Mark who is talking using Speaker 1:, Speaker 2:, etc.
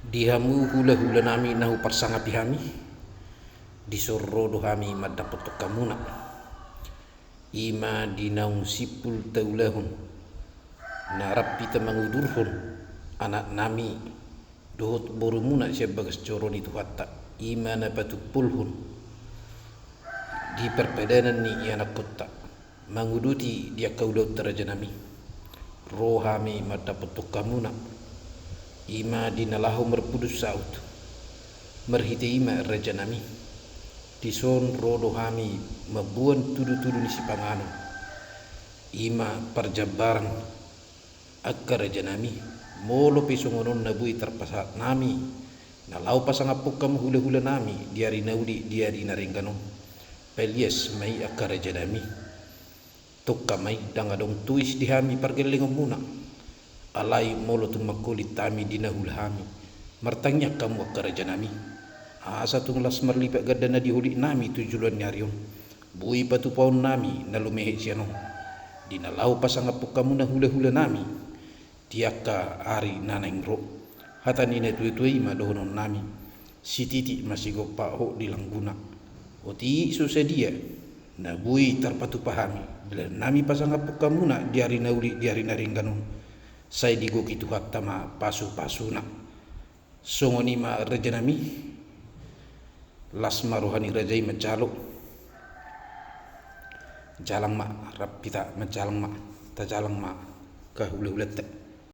Speaker 1: Dihamu hula-hula nami nahu parsangati hami disorrodo hami madapat kamuna ima dinaung sipul taulahun narappi tamangudurhun anak nami dohot borumuna siya bagas coron itu hatta ima napatupulhun di perpedanan ni anak kota manguduti dia kaulau teraja nami rohami madapat kamuna ima dinalahu merpudus saut merhite ima raja nami dison rodo hami mabuan tudu-tudu ni sipangano ima perjabaran akka raja nami molo pisongonon nabui terpasat nami nalau pasangapuk kamu hula-hula nami diari naudi diari naringgano pelias mai akka raja nami tukka mai dangadong tuis di hami pargelingom muna alai molo tumakulit tami dinahulhami martanya kamu akaraja nami asa tunglas marlipat gadana dihuli nami tujulan nyarion bui patu paun nami nalumehe siano dinalau pasangapuk kamu nahula-hula nami tiaka ari naneng ro hata nina tuai-tuai madohonon nami si titi masih gopa ho dilangguna oti susedia na bui tarpatu pahami bila nami pasangapuk kamu na diari nauli diari naringganon saya digo kitu hatta ma pasu-pasu na songoni ma raja nami las maruhani rajai macalo jalang ma rapita macalang ma tajalang ma kahula-hulat